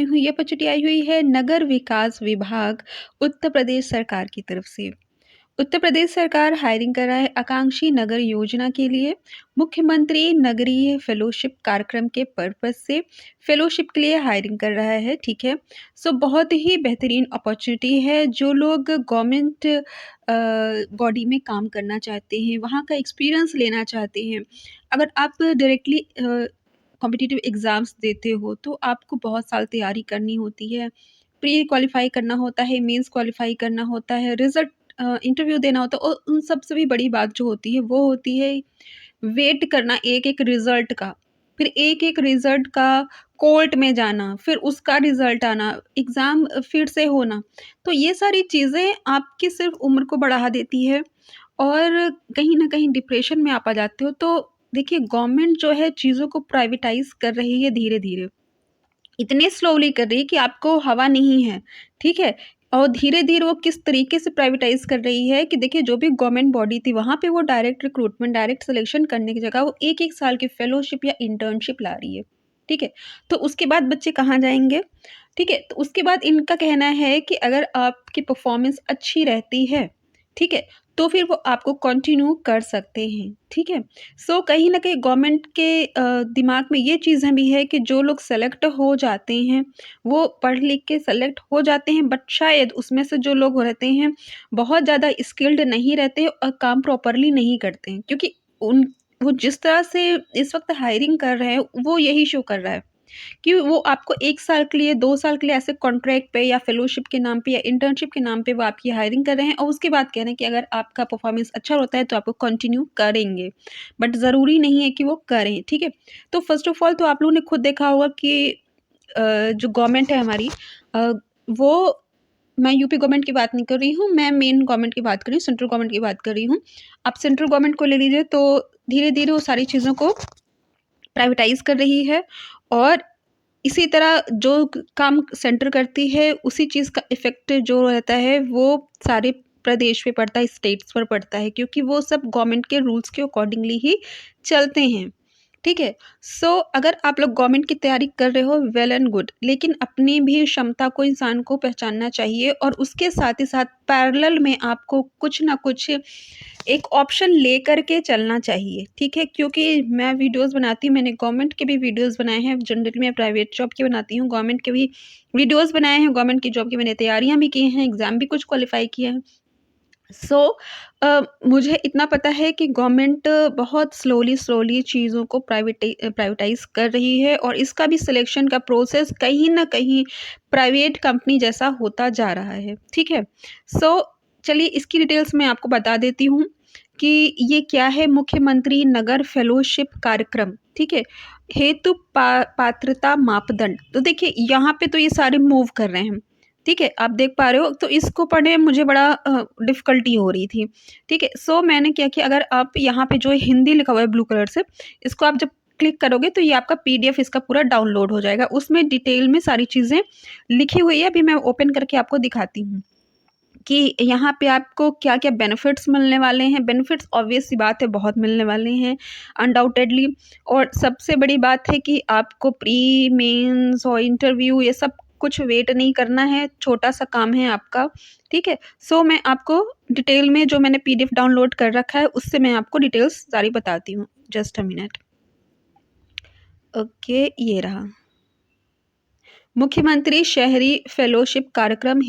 हुई ये अपॉर्चुनिटी आई हुई है नगर विकास विभाग उत्तर प्रदेश सरकार की तरफ से। उत्तर प्रदेश सरकार हायरिंग कर रहा है आकांक्षी नगर योजना के लिए। मुख्यमंत्री नगरीय फेलोशिप कार्यक्रम के पर्पस से फेलोशिप के लिए हायरिंग कर रहा है, ठीक है। सो बहुत ही बेहतरीन अपॉर्चुनिटी है। जो लोग गवर्नमेंट बॉडी में काम करना चाहते हैं, वहाँ का एक्सपीरियंस लेना चाहते हैं। अगर आप डायरेक्टली कॉम्पिटिटिव एग्ज़ाम्स देते हो तो आपको बहुत साल तैयारी करनी होती है, प्री क्वालीफाई करना होता है, मेंस क्वालीफाई करना होता है, रिज़ल्ट इंटरव्यू देना होता है और उन सबसे भी बड़ी बात जो होती है वो होती है वेट करना एक-एक रिज़ल्ट का। फिर एक-एक रिज़ल्ट का कोर्ट में जाना, फिर उसका रिज़ल्ट आना, एग्ज़ाम फिर से होना। तो ये सारी चीज़ें आपकी सिर्फ़ उम्र को बढ़ा देती है और कहीं न कहीं डिप्रेशन में आप आ जाते हो। तो देखिए गवर्नमेंट जो है चीज़ों को प्राइवेटाइज़ कर रही है धीरे-धीरे। इतने स्लोली कर रही है कि आपको हवा नहीं है, ठीक है? और धीरे-धीरे वो किस तरीके से प्राइवेटाइज़ कर रही है कि देखिए जो भी गवर्नमेंट बॉडी थी वहाँ पे वो डायरेक्ट रिक्रूटमेंट, डायरेक्ट सिलेक्शन करने की जगह वो 1-1 साल की फेलोशिप या इंटर्नशिप ला रही है, ठीक है? तो उसके बाद बच्चे कहाँ जाएँगे? ठीक है? तो उसके बाद इनका कहना है कि अगर आपकी परफ़ॉर्मेंस अच्छी रहती है, ठीक है? तो फिर वो आपको कंटिन्यू कर सकते हैं, ठीक है? सो कहीं न कहीं गवर्नमेंट के दिमाग में ये चीज़ें भी है कि जो लोग सेलेक्ट हो जाते हैं, वो पढ़ लिख के सेलेक्ट हो जाते हैं बट शायद उसमें से जो लोग रहते हैं, बहुत ज़्यादा स्किल्ड नहीं रहते और काम प्रॉपरली नहीं करते हैं। क्योंकि उन वो जिस तरह से इस वक़्त हायरिंग कर रहे हैं, वो यही शो कर रहा है। कि वो आपको 1 साल के लिए, 2 साल के लिए ऐसे कॉन्ट्रैक्ट पे या फेलोशिप के नाम पे या इंटर्नशिप के नाम पे वो आपकी हायरिंग कर रहे हैं और उसके बाद कह रहे हैं कि अगर आपका परफॉर्मेंस अच्छा होता है तो आपको कंटिन्यू करेंगे। बट ज़रूरी नहीं है कि वो करें, ठीक है? तो फर्स्ट ऑफ ऑल तो आप लोगों ने खुद देखा होगा कि जो गवर्नमेंट है हमारी वो मैं यूपी गवर्नमेंट की बात नहीं कर रही हूँ, मैं मेन गवर्नमेंट की बात कर रही हूँ, सेंट्रल गवर्नमेंट की बात कर रही हूँ। आप सेंट्रल गवर्नमेंट को ले लीजिए तो धीरे-धीरे वो सारी चीज़ों को प्राइवेटाइज़ कर रही है और इसी तरह जो काम सेंटर करती है उसी चीज़ का इफ़ेक्ट जो रहता है वो सारे प्रदेश पे पड़ता है, स्टेट्स पर पड़ता है क्योंकि वो सब गवर्नमेंट के रूल्स के अकॉर्डिंगली ही चलते हैं, ठीक है? सो अगर आप लोग गवर्नमेंट की तैयारी कर रहे हो वेल एंड गुड, लेकिन अपनी भी क्षमता को इंसान को पहचानना चाहिए और उसके साथ ही साथ पैरेलल में आपको कुछ ना कुछ एक ऑप्शन लेकर के चलना चाहिए, ठीक है? क्योंकि मैं वीडियोज़ बनाती हूँ, मैंने गवर्नमेंट के भी वीडियोज़ बनाए हैं, जनरली मैं प्राइवेट जॉब के बनाती हूँ, गवर्नमेंट के भी वीडियोज़ बनाए हैं, गवर्नमेंट की जॉब की मैंने तैयारियाँ भी की हैं, एग्ज़ाम भी कुछ क्वालीफ़ाई किए हैं। सो मुझे इतना पता है कि गवर्नमेंट बहुत स्लोली चीज़ों को प्राइवेटाइज़ कर रही है और इसका भी सिलेक्शन का प्रोसेस कहीं न कहीं प्राइवेट कंपनी जैसा होता जा रहा है, ठीक है? सो चलिए इसकी डिटेल्स मैं आपको बता देती हूँ कि ये क्या है मुख्यमंत्री नगर फेलोशिप कार्यक्रम, ठीक है? हेतु पात्रता मापदंड। तो देखिए यहाँ पे तो ये सारे मूव कर रहे हैं, ठीक है? आप देख पा रहे हो तो इसको पढ़ने में मुझे बड़ा डिफ़िकल्टी हो रही थी, ठीक है? सो मैंने क्या किया अगर आप यहाँ पे जो हिंदी लिखा हुआ है ब्लू कलर से, इसको आप जब क्लिक करोगे तो ये आपका पीडीएफ इसका पूरा डाउनलोड हो जाएगा। उसमें डिटेल में सारी चीज़ें लिखी हुई है, अभी मैं ओपन करके आपको दिखाती हूँ। कि यहाँ पे आपको क्या-क्या बेनिफिट्स मिलने वाले हैं। बेनिफिट्स ऑब्वियस सी बात है बहुत मिलने वाले हैं अनडाउटेडली और सबसे बड़ी बात है कि आपको प्री, मेंस और इंटरव्यू ये सब कुछ वेट नहीं करना है, छोटा-सा काम है आपका, ठीक है? सो मैं आपको डिटेल में जो मैंने पीडीएफ डाउनलोड कर रखा है उससे मैं आपको डिटेल्स सारी बताती हूँ। Just a minute. ओके, ये रहा। मुख्यमंत्री शहरी फेलोशिप कार्यक्रम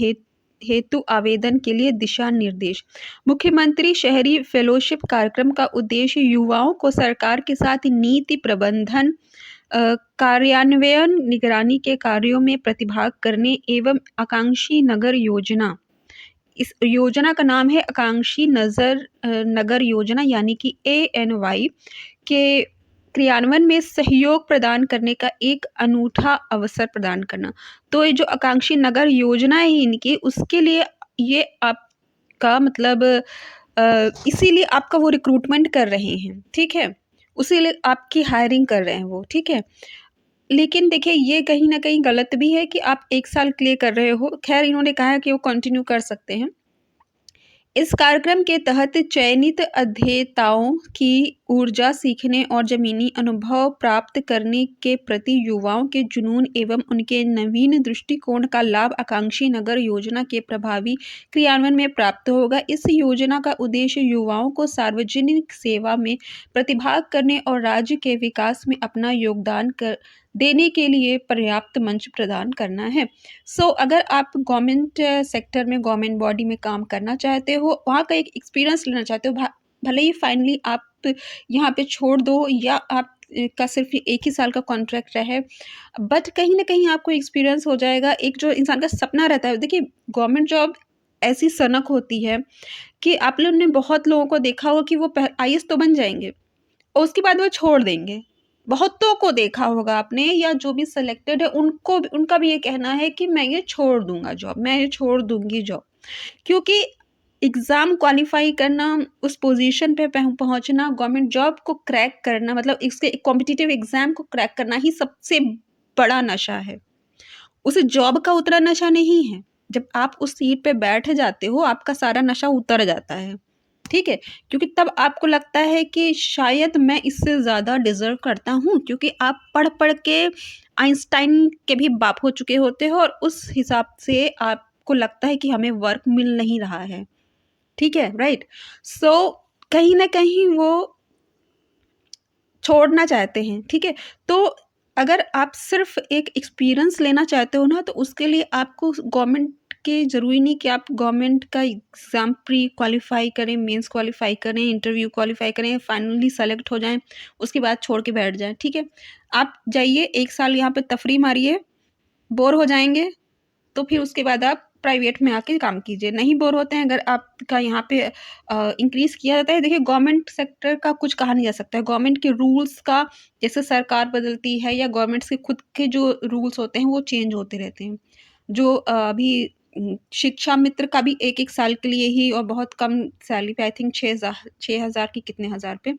हेतु आवेदन के लिए दिशा निर्देश। मुख्यमंत्री शहरी फेलोशिप कार्यक्रम का उद्देश्य युवाओं को सरकार के साथ नीति प्रबंधन कार्यान्वयन निगरानी के कार्यों में प्रतिभाग करने एवं आकांक्षी नगर योजना, इस योजना का नाम है आकांक्षी नगर योजना यानी कि ANY के क्रियान्वयन में सहयोग प्रदान करने का एक अनूठा अवसर प्रदान करना। तो ये जो आकांक्षी नगर योजना है इनकी उसके लिए ये आपका मतलब इसीलिए आपका वो रिक्रूटमेंट कर रहे हैं, ठीक है? उसीलिए आपकी हायरिंग कर रहे हैं वो, ठीक है? लेकिन देखिए ये कहीं न कहीं गलत भी है कि आप 1 साल के लिए कर रहे हो। ख़ैर इन्होंने कहा है कि वो कंटिन्यू कर सकते हैं। इस कार्यक्रम के तहत चयनित अध्येताओं की ऊर्जा सीखने और ज़मीनी अनुभव प्राप्त करने के प्रति युवाओं के जुनून एवं उनके नवीन दृष्टिकोण का लाभ आकांक्षी नगर योजना के प्रभावी क्रियान्वयन में प्राप्त होगा। इस योजना का उद्देश्य युवाओं को सार्वजनिक सेवा में प्रतिभाग करने और राज्य के विकास में अपना योगदान देने के लिए पर्याप्त मंच प्रदान करना है। अगर आप गवर्नमेंट सेक्टर में, गवर्नमेंट बॉडी में काम करना चाहते हो, वहाँ का एक एक्सपीरियंस लेना चाहते हो, भले ही फाइनली आप यहाँ पे छोड़ दो या आप का सिर्फ 1 ही साल का कॉन्ट्रैक्ट रहे, बट कहीं न कहीं आपको एक्सपीरियंस हो जाएगा। एक जो इंसान का सपना रहता है, देखिए गवर्नमेंट जॉब ऐसी सनक होती है कि आप लोगों ने बहुत लोगों को देखा होगा कि वो आईएएस तो बन जाएँगे और उसके बाद वो छोड़ देंगे। बहुतों को देखा होगा आपने, या जो भी सिलेक्टेड है उनको उनका भी ये कहना है कि मैं ये छोड़ दूँगा जॉब, मैं ये छोड़ दूँगी जॉब। क्योंकि एग्ज़ाम क्वालिफ़ाई करना, उस पोज़ीशन पे पहुँचना, गवर्नमेंट जॉब को क्रैक करना, मतलब इसके कॉम्पिटिटिव एग्ज़ाम को क्रैक करना ही सबसे बड़ा नशा है। उस जॉब का उतना नशा नहीं है। जब आप उस सीट पे बैठ जाते हो, आपका सारा नशा उतर जाता है, ठीक है? क्योंकि तब आपको लगता है कि शायद मैं इससे ज़्यादा डिज़र्व करता हूँ, क्योंकि आप पढ़-पढ़ के आइंस्टाइन के भी बाप हो चुके होते हो और उस हिसाब से आपको लगता है कि हमें वर्क मिल नहीं रहा है। ठीक है, राइट? कहीं न कहीं वो छोड़ना चाहते हैं, ठीक है? तो अगर आप सिर्फ़ एक एक्सपीरियंस लेना चाहते हो ना, तो उसके लिए आपको गवर्नमेंट के ज़रूरी नहीं कि आप गवर्नमेंट का एग्ज़ाम प्री क्वालीफ़ाई करें, मेंस क्वालीफ़ाई करें, इंटरव्यू क्वालीफ़ाई करें, फाइनली सेलेक्ट हो जाएँ, उसके बाद छोड़ के बैठ जाएँ, ठीक है? आप जाइए 1 साल यहाँ पे तफ़री मारिए, बोर हो जाएँगे, तो फिर उसके बाद आप प्राइवेट में आके काम कीजिए। नहीं बोर होते हैं, अगर आपका यहाँ पे इंक्रीज़ किया जाता है, देखिए गवर्नमेंट सेक्टर का कुछ कहा नहीं जा सकता है। गवर्नमेंट के रूल्स का, जैसे सरकार बदलती है या गवर्नमेंट्स के खुद के जो रूल्स होते हैं वो चेंज होते रहते हैं। जो अभी शिक्षा मित्र का भी 1-1 साल के लिए ही और बहुत कम सैलरी पे, आई थिंक 6,000 की कितने हज़ार पे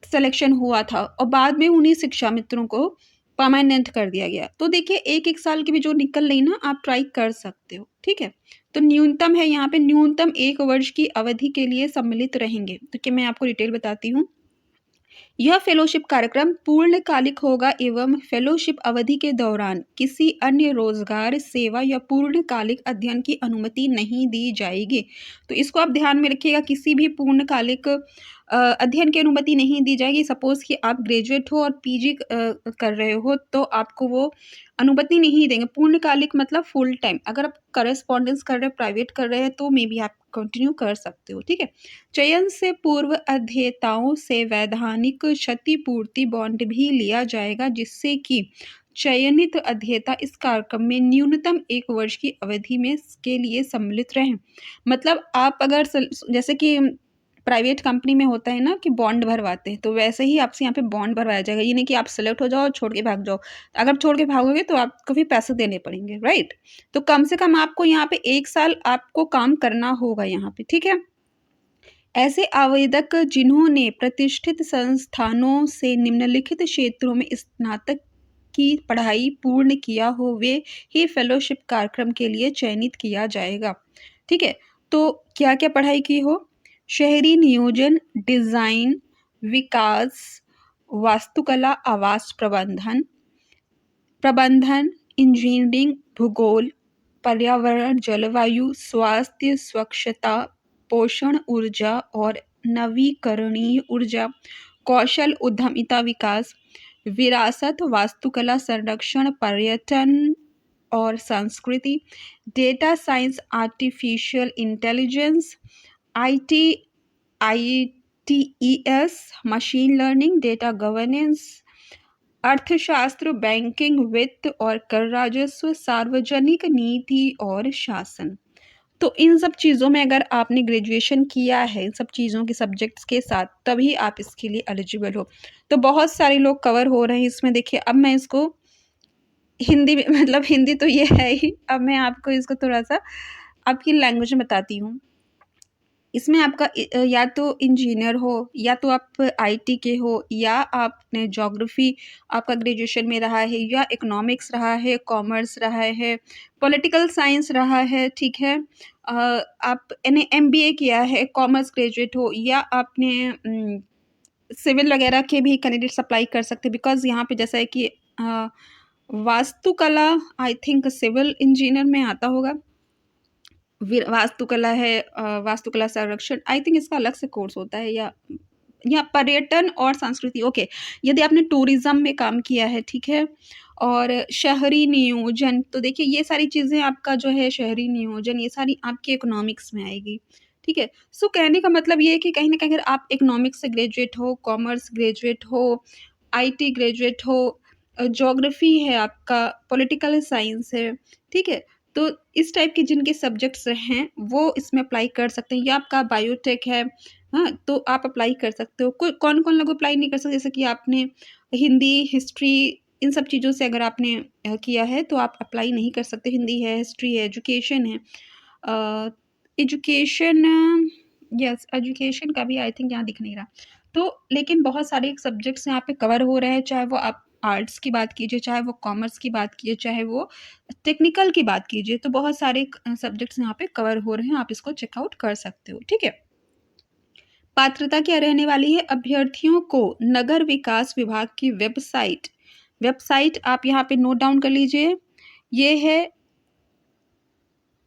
सिलेक्शन हुआ था और बाद में उन्हीं शिक्षा मित्रों को परमानेंट कर दिया गया। तो देखिए 1-1 साल की भी जो निकल रही ना, आप ट्राई कर सकते हो, ठीक है? तो न्यूनतम है यहाँ पे, न्यूनतम 1 वर्ष की अवधि के लिए सम्मिलित रहेंगे। तो क्या मैं आपको डिटेल बताती हूँ। यह फेलोशिप कार्यक्रम पूर्णकालिक होगा एवं फेलोशिप अवधि के दौरान किसी अन्य रोजगार, सेवा या पूर्णकालिक अध्ययन की अनुमति नहीं दी जाएगी। तो इसको आप ध्यान में रखिएगा, किसी भी पूर्णकालिक अध्ययन की अनुमति नहीं दी जाएगी। सपोज़ कि आप ग्रेजुएट हो और पीजी कर रहे हो, तो आपको वो अनुमति नहीं देंगे। पूर्णकालिक मतलब फुल टाइम। अगर आप कॉरेस्पॉन्डेंस कर रहे हैं, प्राइवेट कर रहे हैं, तो मे बी आप कंटिन्यू कर सकते हो, ठीक है? चयन से पूर्व अध्येताओं से वैधानिक क्षतिपूर्ति बॉन्ड भी लिया जाएगा, जिससे कि चयनित अध्येता इस कार्यक्रम में न्यूनतम 1 वर्ष की अवधि में के लिए सम्मिलित रहें। मतलब आप अगर जैसे कि प्राइवेट कंपनी में होता है ना कि बॉन्ड भरवाते हैं, तो वैसे ही आपसे यहाँ पे बॉन्ड भरवाया जाएगा। ये नहीं कि आप सेलेक्ट हो जाओ और छोड़ के भाग जाओ। अगर छोड़ के भागोगे तो आपको भी पैसे देने पड़ेंगे, राइट? तो कम से कम आपको यहाँ पे 1 साल आपको काम करना होगा यहाँ पे, ठीक है? ऐसे आवेदक जिन्होंने प्रतिष्ठित संस्थानों से निम्नलिखित क्षेत्रों में स्नातक की पढ़ाई पूर्ण किया हो, वे ही फेलोशिप कार्यक्रम के लिए चयनित किया जाएगा, ठीक है? तो क्या-क्या पढ़ाई की हो? शहरी नियोजन, डिज़ाइन, विकास, वास्तुकला, आवास प्रबंधन, इंजीनियरिंग, भूगोल, पर्यावरण, जलवायु, स्वास्थ्य, स्वच्छता, पोषण, ऊर्जा और नवीकरणीय ऊर्जा, कौशल उद्यमिता विकास, विरासत, वास्तुकला, संरक्षण, पर्यटन और संस्कृति, data science, artificial intelligence, IT, ITES, machine learning, data governance, अर्थशास्त्र, बैंकिंग, वित्त और कर राजस्व, सार्वजनिक नीति और शासन। तो इन सब चीज़ों में अगर आपने ग्रेजुएशन किया है, इन सब चीज़ों के सब्जेक्ट्स के साथ, तभी आप इसके लिए एलिजिबल हो। तो बहुत सारे लोग कवर हो रहे हैं इसमें। देखिए अब मैं इसको हिंदी में मतलब हिंदी तो ये है ही, अब मैं आपको इसको थोड़ा-सा आपकी लैंग्वेज में बताती हूँ। इसमें आपका या तो इंजीनियर हो, या तो आप आईटी के हो, या आपने ज्योग्राफी आपका ग्रेजुएशन में रहा है, या इकोनॉमिक्स रहा है, कॉमर्स रहा है, पॉलिटिकल साइंस रहा है, ठीक है। आपने एमबीए किया है, कॉमर्स ग्रेजुएट हो, या आपने सिविल वगैरह के भी कैंडिडेट्स अप्लाई कर सकते हैं, बिकॉज यहाँ पे जैसा है कि वास्तुकला आई थिंक सिविल इंजीनियर में आता होगा। वास्तुकला है, वास्तुकला संरक्षण आई थिंक इसका अलग से कोर्स होता है, या पर्यटन और संस्कृति, ओके। यदि आपने टूरिज्म में काम किया है, ठीक है, और शहरी नियोजन, तो देखिए ये सारी चीज़ें आपका जो है शहरी नियोजन, ये सारी आपके इकोनॉमिक्स में आएगी, ठीक है। सो कहने का मतलब ये है कि कहीं ना कहीं अगर आप इकोनॉमिक्स से ग्रेजुएट हो, कॉमर्स ग्रेजुएट हो, आईटी ग्रेजुएट हो, ज्योग्राफी है आपका, पॉलिटिकल साइंस है, ठीक है, तो इस टाइप के जिनके सब्जेक्ट्स हैं वो इसमें अप्लाई कर सकते हैं, या आपका बायोटेक है, हाँ, तो आप अप्लाई कर सकते हो। कोई कौन-कौन लोग अप्लाई नहीं कर सकते, जैसे कि आपने हिंदी, हिस्ट्री, इन सब चीज़ों से अगर आपने किया है तो आप अप्लाई नहीं कर सकते। हिंदी है, हिस्ट्री है, एजुकेशन है। एजुकेशन, यस, एजुकेशन का भी आई थिंक यहाँ दिख नहीं रहा। तो लेकिन बहुत सारे सब्जेक्ट्स यहाँ पे कवर हो रहे हैं, चाहे वो आप आर्ट्स की बात कीजिए, चाहे वो कॉमर्स की बात कीजिए, चाहे वो टेक्निकल की बात कीजिए, तो बहुत सारे सब्जेक्ट्स यहाँ पे कवर हो रहे हैं, आप इसको चेकआउट कर सकते हो, ठीक है। पात्रता क्या रहने वाली है? अभ्यर्थियों को नगर विकास विभाग की वेबसाइट, वेबसाइट आप यहाँ पे नोट डाउन कर लीजिए, ये है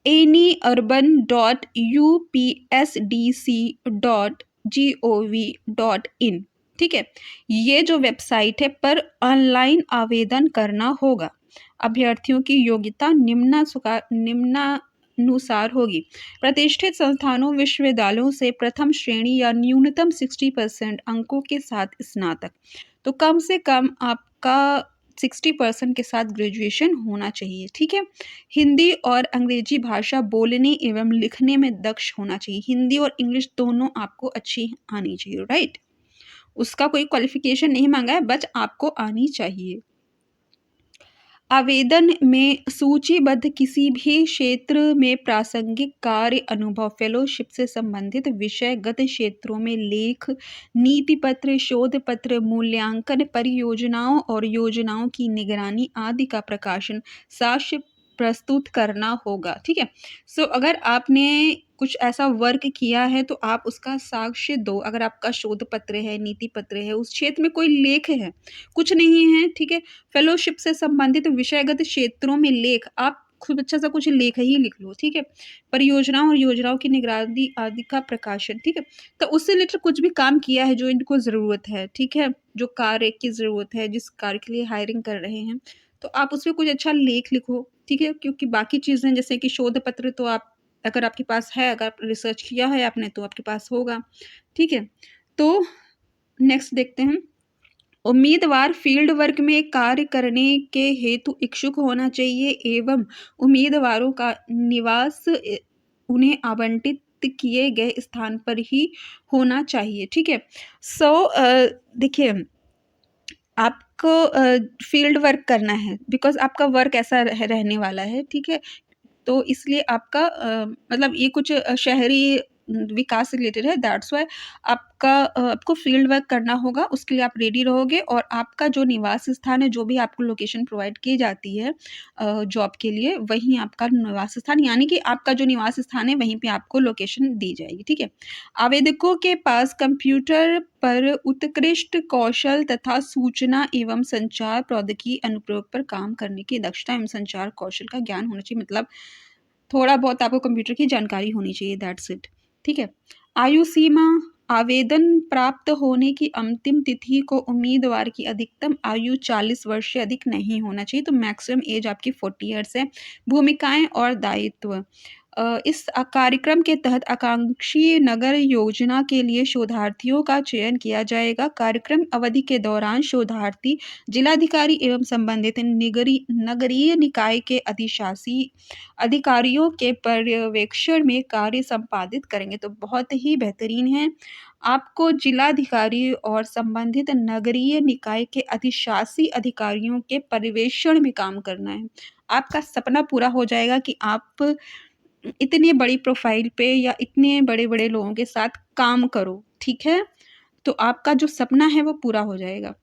anyurban.upsdc.gov.in, ठीक है। ये जो वेबसाइट है पर ऑनलाइन आवेदन करना होगा। अभ्यर्थियों की योग्यता निम्नानुसार होगी। प्रतिष्ठित संस्थानों, विश्वविद्यालयों से प्रथम श्रेणी या न्यूनतम 60% अंकों के साथ स्नातक, तो कम से कम आपका 60% के साथ ग्रेजुएशन होना चाहिए, ठीक है। हिंदी और अंग्रेजी भाषा बोलने एवं लिखने में दक्ष होना चाहिए। हिंदी और इंग्लिश दोनों आपको अच्छी आनी चाहिए, राइट। उसका कोई क्वालिफिकेशन नहीं मांगा है, बस आपको आनी चाहिए। आवेदन में सूचीबद्ध किसी भी क्षेत्र में प्रासंगिक कार्य अनुभव, फेलोशिप से संबंधित विषयगत क्षेत्रों में लेख, नीति पत्र, शोध पत्र, मूल्यांकन, परियोजनाओं और योजनाओं की निगरानी आदि का प्रकाशन साक्ष्य प्रस्तुत करना होगा, ठीक है। सो अगर आपने कुछ ऐसा वर्क किया है तो आप उसका साक्ष्य दो। अगर आपका शोध पत्र है, नीति पत्र है, उस क्षेत्र में कोई लेख है, कुछ नहीं है, ठीक है, फेलोशिप से संबंधित विषयगत क्षेत्रों में लेख, आप खूब अच्छा सा कुछ लेख ही लिख लो, ठीक है। परियोजनाओं और योजनाओं की निगरानी आदि का प्रकाशन, ठीक है। तो उससे रिलेटेड कुछ भी काम किया है जो इनको ज़रूरत है, ठीक है, जो कार्य की ज़रूरत है, जिस कार्य के लिए हायरिंग कर रहे हैं, तो आप उसमें कुछ अच्छा लेख लिखो, ठीक है। क्योंकि बाकी चीज़ें जैसे कि शोध पत्र तो आप, अगर आपके पास है, अगर रिसर्च किया है आपने तो आपके पास होगा, ठीक है। तो नेक्स्ट देखते हैं। उम्मीदवार फील्ड वर्क में कार्य करने के हेतु इच्छुक होना चाहिए एवं उम्मीदवारों का निवास उन्हें आवंटित किए गए स्थान पर ही होना चाहिए, ठीक है। सो देखिए, आपको फील्ड वर्क करना है, बिकॉज आपका वर्क ऐसा रहने वाला है, ठीक है। तो इसलिए आपका मतलब ये कुछ शहरी विकास से रिलेटेड है, दैट्स वाई आपको फील्ड वर्क करना होगा, उसके लिए आप रेडी रहोगे, और आपका जो निवास स्थान है, जो भी आपको लोकेशन प्रोवाइड की जाती है जॉब के लिए, वहीं आपका निवास स्थान, यानी कि आपका जो निवास स्थान है वहीं पे आपको लोकेशन दी जाएगी, ठीक है। आवेदकों के पास कंप्यूटर पर उत्कृष्ट कौशल तथा सूचना एवं संचार प्रौद्योगिकी अनुप्रयोग पर काम करने की दक्षता एवं संचार कौशल का ज्ञान होना चाहिए, मतलब थोड़ा बहुत आपको कंप्यूटर की जानकारी होनी चाहिए, दैट्स इट, ठीक है। आयु सीमा, आवेदन प्राप्त होने की अंतिम तिथि को उम्मीदवार की अधिकतम आयु 40 वर्ष से अधिक नहीं होना चाहिए, तो मैक्सिमम एज आपकी 40 ईयर्स है। भूमिकाएं और दायित्व, इस कार्यक्रम के तहत आकांक्षी नगर योजना के लिए शोधार्थियों का चयन किया जाएगा। कार्यक्रम अवधि के दौरान शोधार्थी जिलाधिकारी एवं संबंधित नगरीय निकाय के अधिशासी अधिकारियों के पर्यवेक्षण में कार्य संपादित करेंगे, तो बहुत ही बेहतरीन है। आपको जिलाधिकारी और संबंधित नगरीय निकाय के अधिशासी अधिकारियों के पर्यवेक्षण में काम करना है। आपका सपना पूरा हो जाएगा कि आप इतनी बड़ी प्रोफाइल पे या इतने बड़े-बड़े लोगों के साथ काम करो, ठीक है? तो आपका जो सपना है वो पूरा हो जाएगा।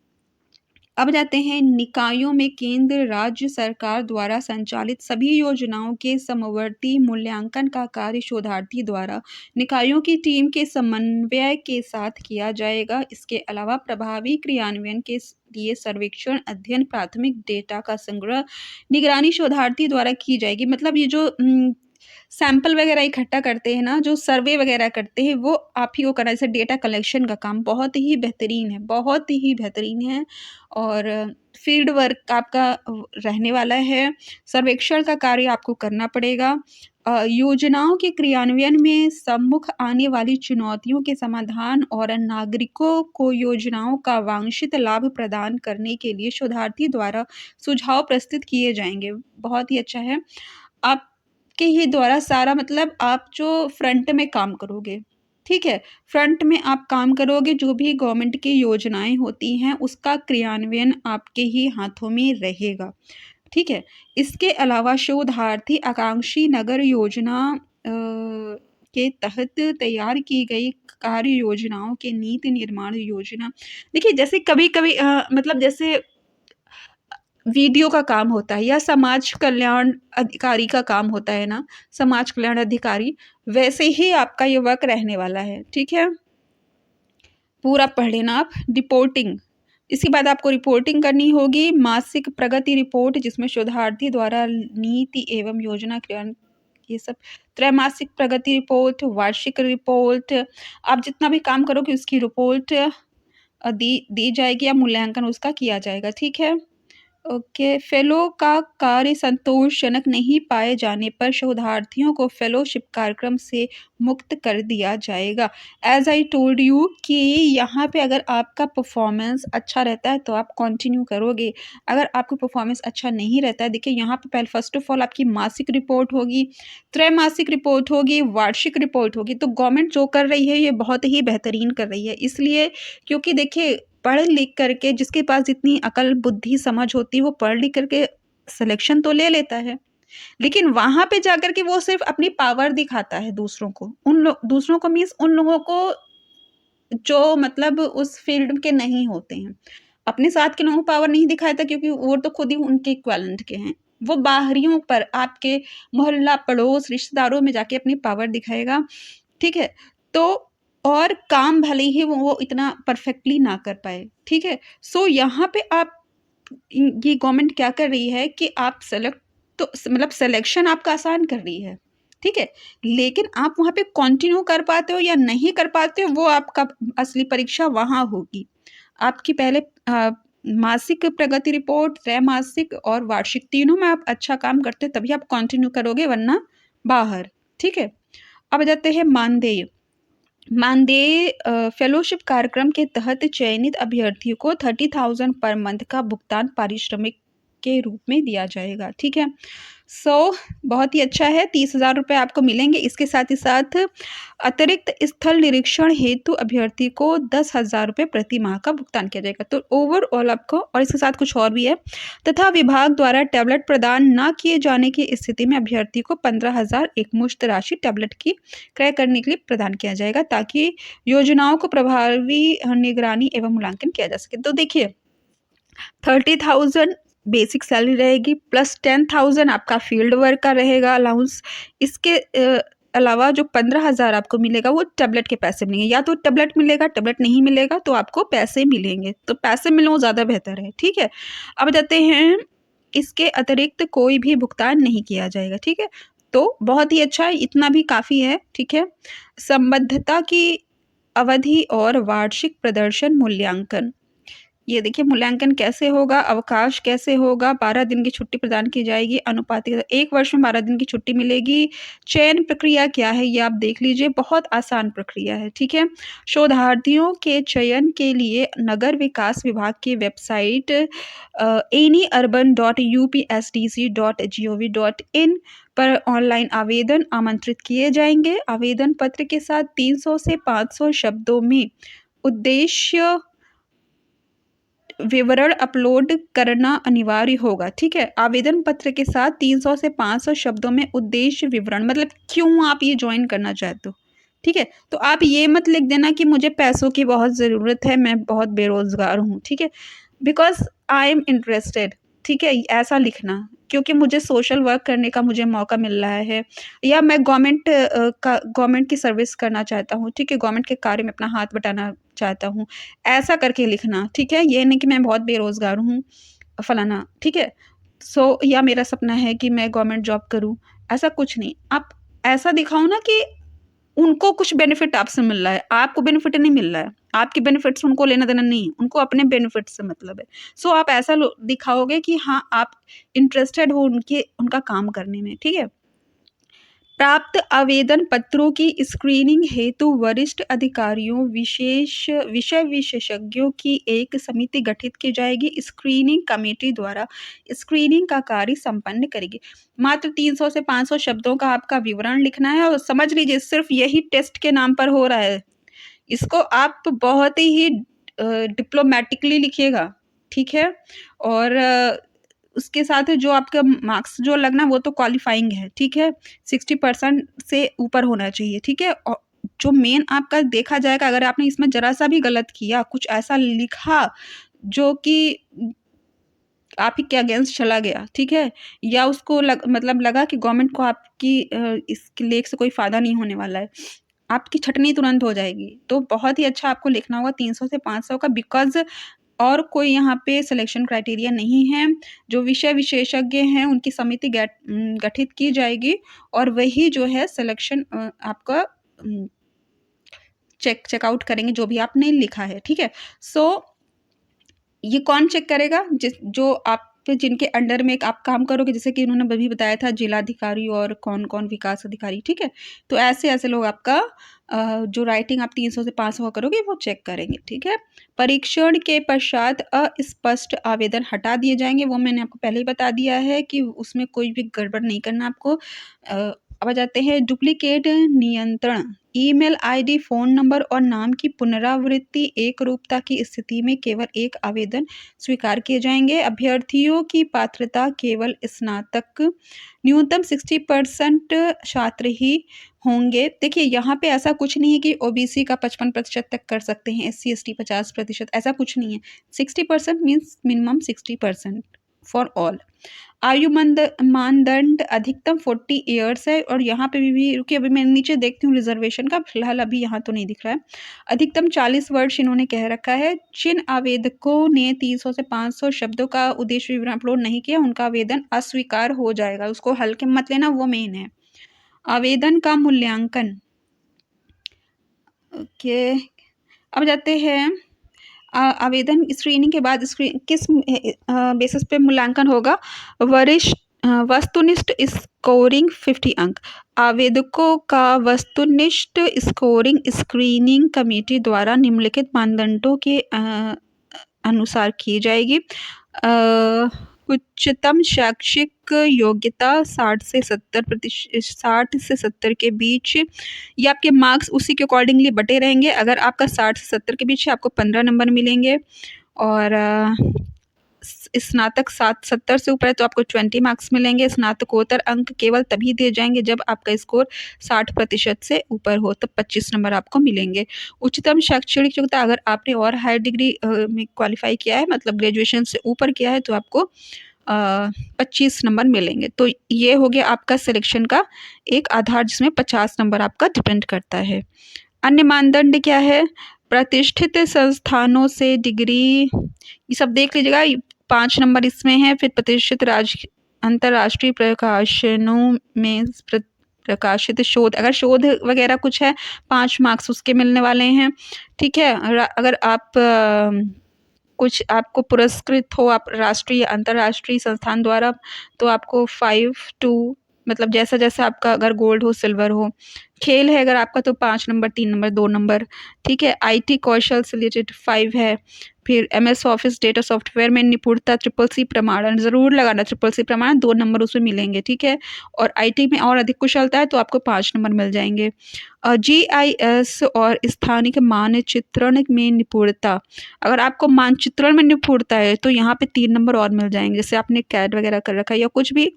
अब जाते हैं निकायों में केंद्र राज्य सरकार द्वारा संचालित सभी योजनाओं के समवर्ती मूल्यांकन का कार्य शोधार्थी द्वारा निकायों की टीम के समन्वय के साथ किया जाएगा। इसके अलावा प्रभावी क्रियान्वयन के लिए सर्वेक्षण अध्ययन प्राथमिक डेटा का संग्रह निगरानी शोधार्थी द्वारा की जाएगी। मतलब ये जो सैंपल वगैरह इकट्ठा करते हैं ना, जो सर्वे वगैरह करते हैं, वो आप ही को करना है। जैसे डेटा कलेक्शन का काम बहुत ही बेहतरीन है, बहुत ही बेहतरीन है और फील्ड वर्क आपका रहने वाला है। सर्वेक्षण का कार्य आपको करना पड़ेगा। योजनाओं के क्रियान्वयन में सम्मुख आने वाली चुनौतियों के समाधान और नागरिकों को योजनाओं का वांछित लाभ प्रदान करने के लिए शोधार्थी द्वारा सुझाव प्रस्तुत किए जाएँगे। बहुत ही अच्छा है। आपके ही द्वारा सारा मतलब आप जो फ्रंट में काम करोगे, ठीक है? फ्रंट में आप काम करोगे, जो भी गवर्नमेंट की योजनाएँ होती हैं, उसका क्रियान्वयन आपके ही हाथों में रहेगा, ठीक है? इसके अलावा शोधार्थी आकांक्षी नगर योजना के तहत तैयार की गई कार्य योजनाओं के नीति निर्माण योजना देखिए, जैसे कभी-कभी मतलब जैसे वीडियो का काम होता है या समाज कल्याण अधिकारी का काम होता है ना, समाज कल्याण अधिकारी, वैसे ही आपका ये वर्क रहने वाला है, ठीक है? पूरा पढ़ लेना आप। रिपोर्टिंग, इसके बाद आपको रिपोर्टिंग करनी होगी, मासिक प्रगति रिपोर्ट जिसमें शोधार्थी द्वारा नीति एवं योजना क्रियान्वयन ये सब, त्रैमासिक प्रगति रिपोर्ट, वार्षिक रिपोर्ट, आप जितना भी काम करोगे उसकी रिपोर्ट दी जाएगी या मूल्यांकन उसका किया जाएगा, ठीक है? ओके, फेलो का कार्य संतोषजनक नहीं पाए जाने पर शोधार्थियों को फेलोशिप कार्यक्रम से मुक्त कर दिया जाएगा। एज़ आई टोल्ड यू कि यहाँ पे अगर आपका परफॉर्मेंस अच्छा रहता है तो आप कंटिन्यू करोगे। अगर आपका परफॉर्मेंस अच्छा नहीं रहता है, देखिए यहाँ पे पहले फर्स्ट ऑफ ऑल आपकी मासिक रिपोर्ट होगी, त्रैमासिक रिपोर्ट होगी, वार्षिक रिपोर्ट होगी। तो गवर्नमेंट जो कर रही है ये बहुत ही बेहतरीन कर रही है। इसलिए क्योंकि देखिए पढ़ लिख करके जिसके पास जितनी अकल, बुद्धि, समझ होती है वो पढ़ लिख करके सिलेक्शन तो ले लेता है। लेकिन वहाँ पे जाकर के वो सिर्फ़ अपनी पावर दिखाता है दूसरों को। दूसरों को मीन्स उन लोगों को जो मतलब उस फ़ील्ड के नहीं होते हैं। अपने साथ के लोगों को पावर नहीं दिखाता क्योंकि वो तो खुद ही उनके इक्विवेलेंट के हैं। वो बाहरियों पर आपके मोहल्ला, पड़ोस, रिश्तेदारों में जाके अपनी पावर दिखाएगा, ठीक है? तो और काम भले ही वो इतना परफेक्टली ना कर पाए, ठीक है? सो यहाँ पे आप ये गवर्नमेंट क्या कर रही है कि आप सेलेक्ट तो मतलब सिलेक्शन आपका आसान कर रही है, ठीक है? लेकिन आप वहाँ पे कंटिन्यू कर पाते हो या नहीं कर पाते हो, वो आपका असली परीक्षा वहाँ होगी। आपकी पहले मासिक प्रगति रिपोर्ट, त्रैमासिक और वार्षिक तीनों में आप अच्छा काम करते हो तभी आप कंटिन्यू करोगे वरना बाहर, ठीक है? अब जाते हैं मानदेय। मानदेय फेलोशिप कार्यक्रम के तहत चयनित अभ्यर्थियों को 30,000 पर मंथ का भुगतान पारिश्रमिक के रूप में दिया जाएगा, ठीक है? बहुत ही अच्छा है, 30,000 रुपये आपको मिलेंगे। इसके साथ ही साथ अतिरिक्त स्थल निरीक्षण हेतु अभ्यर्थी को 10,000 रुपये प्रति माह का भुगतान किया जाएगा। तो ओवरऑल आपको और इसके साथ कुछ और भी है तथा विभाग द्वारा टैबलेट प्रदान न किए जाने की स्थिति में अभ्यर्थी को 15,000 एकमुश्त राशि टैबलेट की क्रय करने के लिए प्रदान किया जाएगा ताकि योजनाओं को प्रभावी निगरानी एवं मूल्यांकन किया जा सके। तो देखिए 30,000 बेसिक सैलरी रहेगी प्लस 10,000 आपका फील्ड वर्क का रहेगा अलाउंस। इसके अलावा जो 15,000 आपको मिलेगा वो टैबलेट के पैसे मिलेंगे। या तो टैबलेट मिलेगा, टैबलेट नहीं मिलेगा तो आपको पैसे मिलेंगे। तो पैसे मिले वो ज़्यादा बेहतर है, ठीक है? अब जाते हैं इसके अतिरिक्त कोई भी भुगतान नहीं किया जाएगा, ठीक है? तो बहुत ही अच्छा है, इतना भी काफ़ी है, ठीक है? संबद्धता की अवधि और वार्षिक प्रदर्शन मूल्यांकन। ये देखिए मूल्यांकन कैसे होगा, अवकाश कैसे होगा, 12 दिन की छुट्टी प्रदान की जाएगी, अनुपातिक 1 वर्ष में 12 दिन की छुट्टी मिलेगी। चयन प्रक्रिया क्या है ये आप देख लीजिए, बहुत आसान प्रक्रिया है, ठीक है? शोधार्थियों के चयन के लिए नगर विकास विभाग की वेबसाइट anyurban.upsdc.gov.in पर ऑनलाइन आवेदन आमंत्रित किए जाएँगे। आवेदन पत्र के साथ 300 से 500 शब्दों में उद्देश्य विवरण अपलोड करना अनिवार्य होगा, ठीक है। आवेदन पत्र के साथ 300 से 500 शब्दों में उद्देश्य विवरण, मतलब क्यों आप ये ज्वाइन करना चाहते हो, ठीक है। तो आप ये मत लिख देना कि मुझे पैसों की बहुत ज़रूरत है, मैं बहुत बेरोज़गार हूँ, ठीक है। बिकॉज़ आई एम इंटरेस्टेड, ठीक है, ऐसा लिखना, क्योंकि मुझे सोशल वर्क करने का मुझे मौका मिल रहा है, या मैं गवर्नमेंट की सर्विस करना चाहता हूँ, ठीक है, गवर्नमेंट के कार्य में अपना हाथ बटाना चाहता हूँ, ऐसा करके लिखना, ठीक है। ये नहीं कि मैं बहुत बेरोज़गार हूँ, फलाना, ठीक है। या मेरा सपना है कि मैं गवर्नमेंट जॉब करूँ, ऐसा कुछ नहीं। आप ऐसा दिखाओ ना कि उनको कुछ बेनिफिट आपसे मिल रहा है, आपको बेनिफिट नहीं मिल रहा है, आपके बेनिफिट से उनको लेना-देना नहीं है, उनको अपने बेनिफिट से मतलब है। आप ऐसा दिखाओगे कि हाँ, आप इंटरेस्टेड हो उनका काम करने में, ठीक है। प्राप्त आवेदन पत्रों की स्क्रीनिंग हेतु वरिष्ठ अधिकारियों, विषय विशेषज्ञों की एक समिति गठित की जाएगी। स्क्रीनिंग कमेटी द्वारा स्क्रीनिंग का कार्य संपन्न करेगी। मात्र 300 से 500 शब्दों का आपका विवरण लिखना है, और समझ लीजिए सिर्फ यही टेस्ट के नाम पर हो रहा है। इसको आप बहुत ही डिप्लोमेटिकली लिखिएगा, ठीक है। और उसके साथ जो आपका मार्क्स जो लगना वो तो क्वालिफाइंग है, ठीक है। 60% से ऊपर होना चाहिए, ठीक है। और जो मेन आपका देखा जाएगा, अगर आपने इसमें ज़रा-सा भी गलत किया, कुछ ऐसा लिखा जो कि आप ही के अगेंस्ट चला गया, ठीक है, या उसको मतलब लगा कि गवर्नमेंट को आपकी इस लेख से कोई फ़ायदा नहीं होने वाला है, आपकी छँटनी तुरंत हो जाएगी। तो बहुत ही अच्छा आपको लिखना होगा 300 से 500 का, बिकॉज़ और कोई यहाँ पे सिलेक्शन क्राइटेरिया नहीं है। जो विषय विशेषज्ञ हैं उनकी समिति गठित की जाएगी, और वही जो है सिलेक्शन आपका चेकआउट करेंगे जो भी आपने लिखा है, ठीक है। सो ये कौन चेक करेगा? जो आप जिनके अंडर में आप काम करोगे, जैसे कि उन्होंने अभी बताया था जिलाधिकारी और कौन-कौन विकास अधिकारी, ठीक है? तो ऐसे-ऐसे लोग आपका जो राइटिंग आप 300 से 500 करोगे वो चेक करेंगे, ठीक है? परीक्षण के पश्चात अस्पष्ट आवेदन हटा दिए जाएँगे, वो मैंने आपको पहले ही बता दिया है कि उसमें कोई भी गड़बड़ नहीं करना आपको। अब आ जाते हैं डुप्लिकेट नियंत्रण। ईमेल आईडी, फ़ोन नंबर और नाम की पुनरावृत्ति एकरूपता की स्थिति में केवल एक आवेदन स्वीकार किए जाएँगे। अभ्यर्थियों की पात्रता केवल स्नातक, न्यूनतम 60% छात्र ही होंगे। देखिए, यहाँ पे ऐसा कुछ नहीं है कि ओबीसी का 55% तक कर सकते हैं, एससी, एसटी 50%, ऐसा कुछ नहीं है। 60% मीन्स मिनिमम 60% फॉर ऑल। आयु मानदंड अधिकतम 40 इयर्स है, और यहाँ पे भी रुकिए, अभी मैं नीचे देखती हूँ रिजर्वेशन का, फिलहाल अभी यहाँ तो नहीं दिख रहा है। अधिकतम 40 वर्ष इन्होंने कह रखा है। जिन आवेदकों ने 300 से 500 शब्दों का उद्देश्य विवरण अपलोड नहीं किया, उनका आवेदन अस्वीकार हो जाएगा। उसको हल्के में मत लेना, वो मेन है। आवेदन का मूल्यांकन, ओके। अब जाते हैं आवेदन स्क्रीनिंग के बाद किस बेसिस पे मूल्यांकन होगा? वस्तुनिष्ठ स्कोरिंग 50 अंक। आवेदकों का वस्तुनिष्ठ स्कोरिंग स्क्रीनिंग कमेटी द्वारा निम्नलिखित मानदंडों के अनुसार की जाएगी। उच्चतम शैक्षिक योग्यता 60 से 70 के बीच, ये आपके मार्क्स उसी के अकॉर्डिंगली बटे रहेंगे। अगर आपका 60 से 70 के बीच है, आपको 15 नंबर मिलेंगे, और स्नातक 70 से ऊपर है तो आपको 20 मार्क्स मिलेंगे। स्नातकोत्तर अंक केवल तभी दिए जाएंगे जब आपका स्कोर 60% से ऊपर हो, तब 25 नंबर आपको मिलेंगे। उच्चतम शैक्षणिक योग्यता, अगर आपने और हायर डिग्री में क्वालिफाई किया है, मतलब ग्रेजुएशन से ऊपर किया है, तो आपको 25 नंबर मिलेंगे। तो ये हो गया आपका सिलेक्शन का एक आधार, जिसमें 50 नंबर आपका डिपेंड करता है। अन्य मानदंड क्या है? प्रतिष्ठित संस्थानों से डिग्री, ये सब देख लीजिएगा। 5 नंबर इसमें है। फिर प्रतिष्ठित अंतर्राष्ट्रीय प्रकाशनों में प्रकाशित शोध, अगर शोध वगैरह कुछ है, 5 मार्क्स उसके मिलने वाले हैं, ठीक है। अगर आप कुछ आपको पुरस्कृत हो आप राष्ट्रीय अंतर्राष्ट्रीय संस्थान द्वारा, तो आपको 5 to मतलब जैसा-जैसा आपका अगर गोल्ड हो, सिल्वर हो। खेल है अगर आपका तो 5 नंबर, 3 नंबर, 2 नंबर, ठीक है? आईटी कौशल से रिलेटेड 5 है। फिर एमएस ऑफ़िस डेटा सॉफ्टवेयर में निपुणता ट्रिपल सी प्रमाणन ज़रूर लगाना, ट्रिपल सी प्रमाणन 2 नंबर उसमें मिलेंगे, ठीक है? और आईटी में और अधिक कुशलता है तो आपको 5 नंबर मिल जाएँगे। जीआईएस और स्थानिक मानचित्रण में निपुणता, अगर आपको मानचित्रण में निपुणता है तो यहाँ पे 3 नंबर और मिल जाएँगे। जैसे आपने कैड वगैरह कर रखा है या कुछ भी,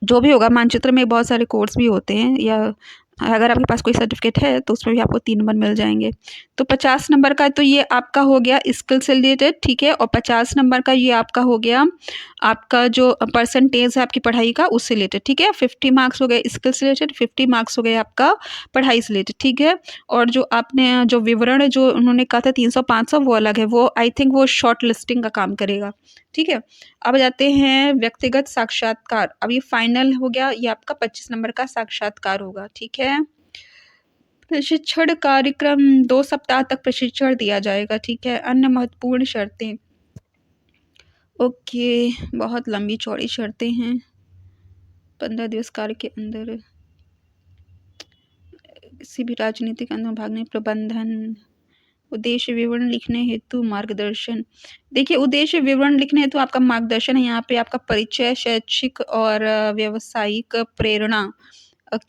जो भी होगा, मानचित्र में बहुत सारे कोर्स भी होते हैं, या अगर आपके पास कोई सर्टिफिकेट है तो उसमें भी आपको 3 नंबर मिल जाएँगे। तो 50 नंबर का तो ये आपका हो गया स्किल से रिलेटेड, ठीक है? और 50 नंबर का ये आपका हो गया आपका जो परसेंटेज है आपकी पढ़ाई का उससे रिलेटेड, ठीक है? 50 मार्क्स हो गए स्किल से रिलेटेड, 50 मार्क्स हो गए आपका पढ़ाई से रिलेटेड, ठीक है? और जो आपने जो विवरण जो उन्होंने कहा था 300-500 वो अलग है, वो आई थिंक वो शॉर्ट लिस्टिंग का काम करेगा, ठीक है? अब जाते हैं व्यक्तिगत साक्षात्कार। अब ये फाइनल हो गया, ये आपका 25 नंबर का साक्षात्कार होगा, ठीक है? प्रशिक्षण कार्यक्रम 2 सप्ताह तक प्रशिक्षण दिया जाएगा, ठीक है? अन्य महत्वपूर्ण शर्तें, ओके, बहुत लंबी-चौड़ी शर्तें हैं। 15 दिवस कार्य के अंदर किसी भी राजनीतिक आंदोलन में भाग नहीं, प्रबंधन, उद्देश्य विवरण लिखने हेतु मार्गदर्शन। देखिए, उद्देश्य विवरण लिखने हेतु आपका मार्गदर्शन है, यहाँ पे आपका परिचय, शैक्षिक और व्यावसायिक प्रेरणा,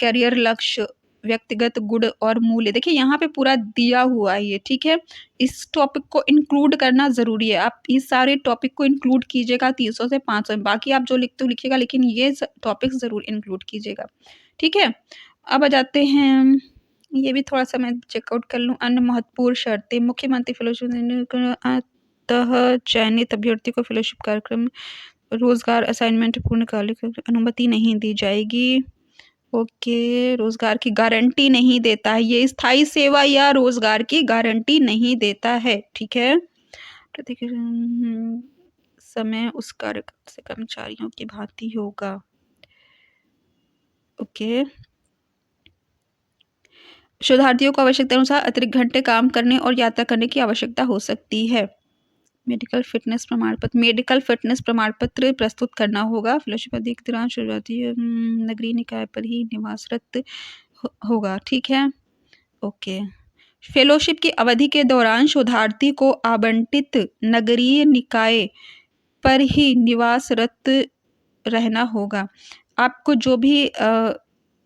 करियर लक्ष्य, व्यक्तिगत गुण और मूल्य। देखिए, यहाँ पे पूरा दिया हुआ है ये, ठीक है? इस टॉपिक को इंक्लूड करना ज़रूरी है। आप इस सारे टॉपिक को इंक्लूड कीजिएगा 300 से 500 में, बाकी आप जो लिखते हो लिखिएगा, लेकिन ये टॉपिक ज़रूर इंक्लूड कीजिएगा, ठीक है? अब आ जाते हैं, ये भी थोड़ा-सा मैं चेकआउट कर लूँ। अन्य महत्वपूर्ण शर्तें, मुख्यमंत्री फेलोशिप अंततः चयनित अभ्यर्थी को फेलोशिप कार्यक्रम, रोज़गार असाइनमेंट पूर्णकालिक अनुमति नहीं दी जाएगी। ओके, रोज़गार की गारंटी नहीं देता है, ये स्थायी सेवा या रोज़गार की गारंटी नहीं देता है, ठीक है? समय उस कार्यक्रम से कर्मचारियों की भाँति होगा। ओके। शोधार्थियों को आवश्यकता अनुसार अतिरिक्त घंटे काम करने और यात्रा करने की आवश्यकता हो सकती है। मेडिकल फिटनेस प्रमाण पत्र प्रस्तुत करना होगा। फेलोशिप अवधि के दौरान शोधार्थी नगरीय निकाय पर ही निवासरत होगा, ठीक है? ओके। फेलोशिप की अवधि के दौरान शोधार्थी को आवंटित नगरीय निकाय पर ही निवासरत रहना होगा। आपको जो भी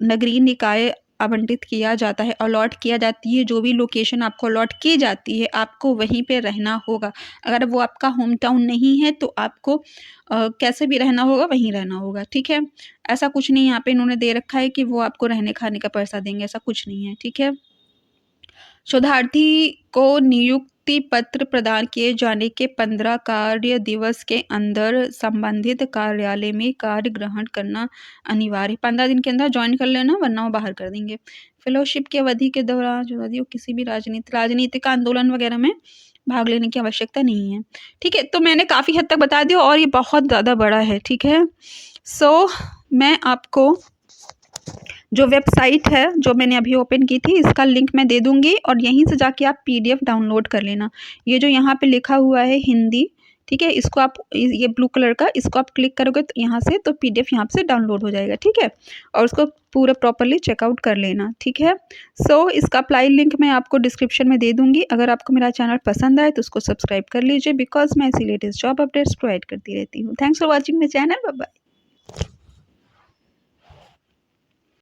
नगरीय निकाय आवंटित किया जाता है, अलॉट किया जाती है, जो भी लोकेशन आपको अलॉट की जाती है, आपको वहीं पे रहना होगा। अगर वो आपका होम टाउन नहीं है तो आपको कैसे भी रहना होगा, वहीं रहना होगा, ठीक है? ऐसा कुछ नहीं यहाँ पे इन्होंने दे रखा है कि वो आपको रहने-खाने का पैसा देंगे, ऐसा कुछ नहीं है, ठीक है? शोधार्थी को नियुक्ति पत्र प्रदान किए जाने के 15 कार्य दिवस के अंदर संबंधित कार्यालय में कार्य ग्रहण करना अनिवार्य है। 15 दिन के अंदर ज्वाइन कर लेना, वरना वो बाहर कर देंगे। फेलोशिप की अवधि के दौरान शोधार्थी को किसी भी राजनीतिक आंदोलन वगैरह में भाग लेने की आवश्यकता नहीं है, ठीक है? तो मैंने काफ़ी हद तक बता दिया और ये बहुत ज़्यादा बड़ा है, ठीक है? मैं आपको जो वेबसाइट है जो मैंने अभी ओपन की थी, इसका लिंक मैं दे दूँगी और यहीं से जाके आप पीडीएफ डाउनलोड कर लेना। ये जो यहाँ पे लिखा हुआ है हिंदी, ठीक है? इसको आप ये ब्लू कलर का, इसको आप क्लिक करोगे तो यहाँ से तो पीडीएफ यहाँ से डाउनलोड हो जाएगा, ठीक है? और उसको पूरा प्रॉपर्ली चेकआउट कर लेना, ठीक है? इसका अप्लाई लिंक मैं आपको डिस्क्रिप्शन में दे दूँगी। अगर आपको मेरा चैनल पसंद आए तो उसको सब्सक्राइब कर लीजिए, बिकॉज़ मैं ऐसी लेटेस्ट जॉब अपडेट्स प्रोवाइड करती रहती हूँ। Thanks for watching my channel. Bye bye.